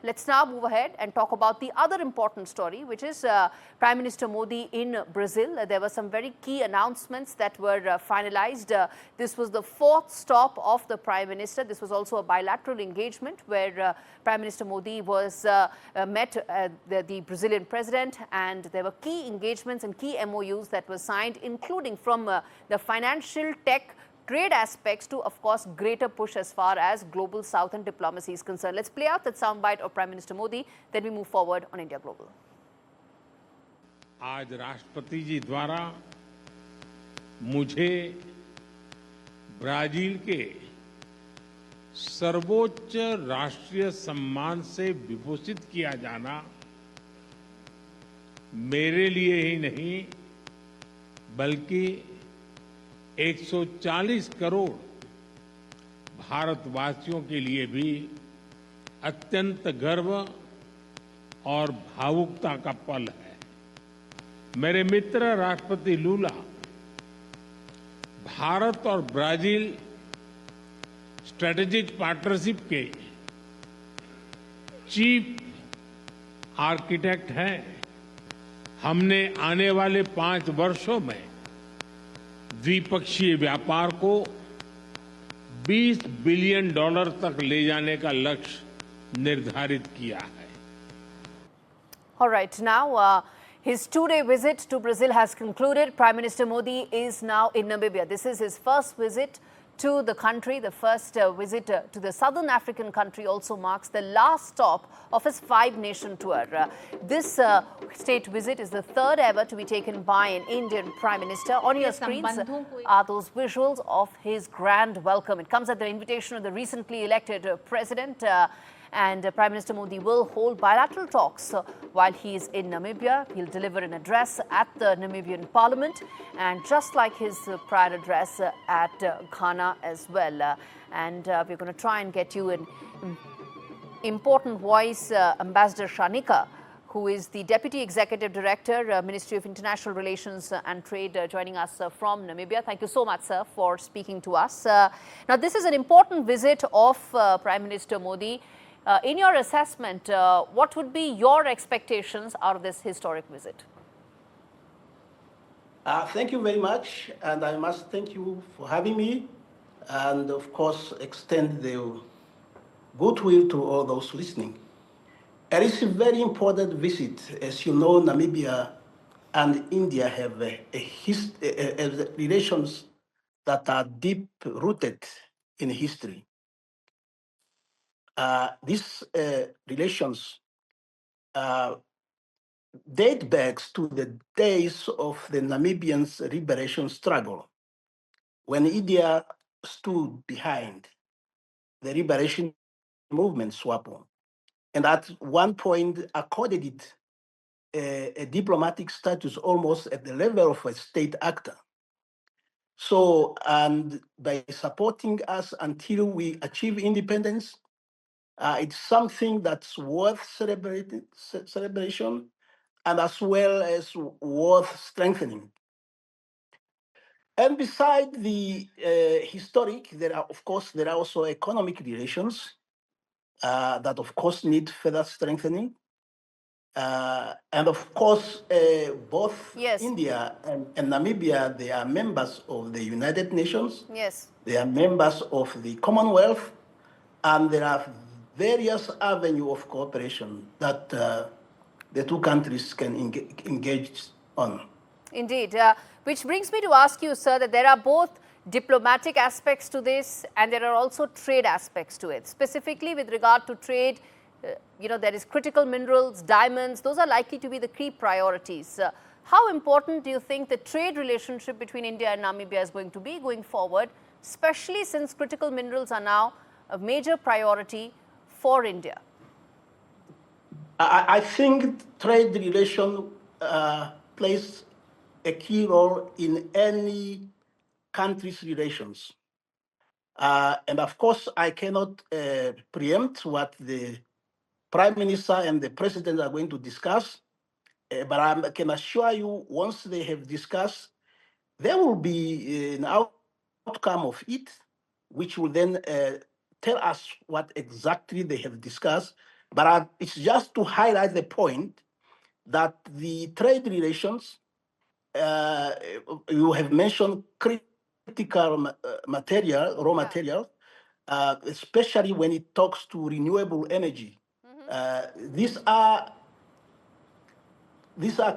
Let's now move ahead and talk about the other important story, which is Prime Minister Modi in Brazil. There were some very key announcements that were finalized. This was the fourth stop of the Prime Minister. This was also a bilateral engagement where Prime Minister Modi was met the Brazilian president, and there were key engagements and key MOUs that were signed, including from the financial, tech, trade aspects to, of course, greater push as far as global south and diplomacy is concerned. Let's play out that soundbite of Prime Minister Modi, then we move forward on India Global. आज राष्ट्रपति जी द्वारा मुझे Brazil के सर्वोच्च राष्ट्रीय सम्मान से विभूषित किया जाना मेरे लिए ही नहीं बल्कि 140 करोड़ भारतवासियों के लिए भी अत्यंत गर्व और भावुकता का पल है। मेरे मित्र राष्ट्रपति लूला भारत और ब्राजील स्ट्रेटेजिक पार्टनरशिप के चीफ आर्किटेक्ट हैं। हमने आने वाले 5 वर्षों में द्विपक्षीय व्यापार को $20 बिलियन तक ले जाने का लक्ष्य निर्धारित किया है। All right, now his 2-day visit to Brazil has concluded. Prime Minister Modi is now in Namibia. This is his first visit to the country. The first visit to the southern African country also marks the last stop of his 5-nation tour. This state visit is the third ever to be taken by an Indian Prime Minister. On your screens are those visuals of his grand welcome. It comes at the invitation of the recently elected president. And Prime Minister Modi will hold bilateral talks while he is in Namibia. He'll deliver an address at the Namibian Parliament, and just like his prior address at Ghana as well. And we're going to try and get you an important voice, Ambassador Shaanika, who is the Deputy Executive Director, Ministry of International Relations and Trade, joining us from Namibia. Thank you so much, sir, for speaking to us. Now, this is an important visit of Prime Minister Modi. In your assessment, what would be your expectations out of this historic visit? Thank you very much, and I must thank you for having me, and of course extend the goodwill to all those listening. It is a very important visit. As you know, Namibia and India have relations that are deep-rooted in history. These relations date back to the days of the Namibians' liberation struggle, when India stood behind the liberation movement, SWAPO, and at one point accorded it a diplomatic status almost at the level of a state actor. So, and by supporting us until we achieve independence, it's something that's worth celebration and as well as worth strengthening. And beside the historic, there are also economic relations that of course need further strengthening. And of course, both India and Namibia, they are members of the United Nations. Yes. They are members of the Commonwealth, and there are various avenues of cooperation that the two countries can engage on. Indeed. Which brings me to ask you, sir, that there are both diplomatic aspects to this and there are also trade aspects to it. Specifically with regard to trade, there is critical minerals, diamonds, those are likely to be the key priorities. How important do you think the trade relationship between India and Namibia is going to be going forward, especially since critical minerals are now a major priority for India? I think trade relation plays a key role in any country's relations. And of course, I cannot preempt what the Prime Minister and the President are going to discuss, but I can assure you, once they have discussed, there will be an outcome of it, which will then tell us what exactly they have discussed But it's just to highlight the point that the trade relations, you have mentioned critical material, raw material, especially when it talks to renewable energy. These are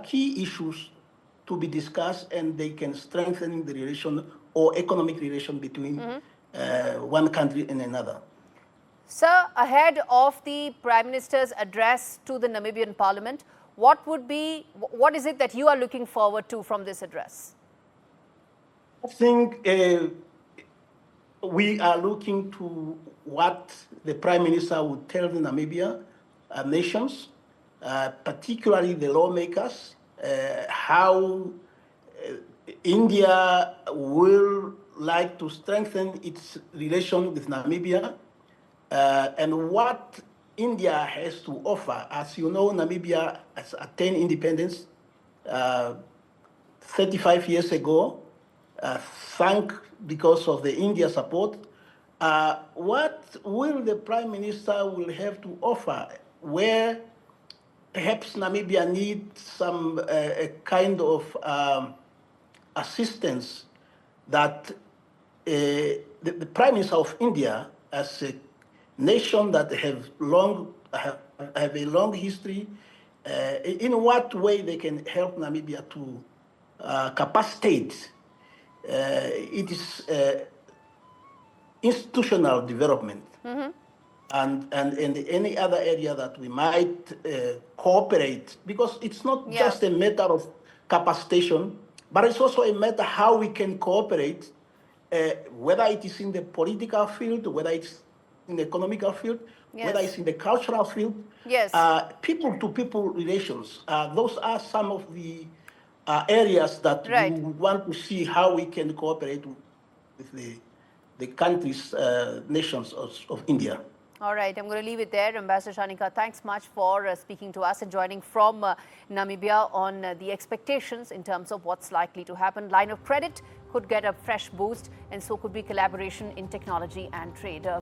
key issues to be discussed, and they can strengthen the relation or economic relation between one country and another. Sir, ahead of the Prime Minister's address to the Namibian Parliament, what is it that you are looking forward to from this address? I think we are looking to what the Prime Minister would tell the Namibia nations, particularly the lawmakers, how India will like to strengthen its relation with Namibia, and what India has to offer. As you know, Namibia has attained independence 35 years ago, because of the India support. What will the Prime Minister will have to offer where perhaps Namibia needs some a kind of assistance that the Prime Minister of India, as a nation that have a long history, in what way they can help Namibia to capacitate its institutional development, and in any other area that we might cooperate, because it's not just a matter of capacitation, but it's also a matter how we can cooperate, whether it is in the political field, whether it's in the economical field, whether it's in the cultural field, people-to-people relations. Those are some of the areas that we want to see how we can cooperate with the countries, nations of India. All right, I'm going to leave it there. Ambassador Shaanika, thanks much for speaking to us and joining from Namibia on the expectations in terms of what's likely to happen. Line of credit could get a fresh boost, and so could be collaboration in technology and trade.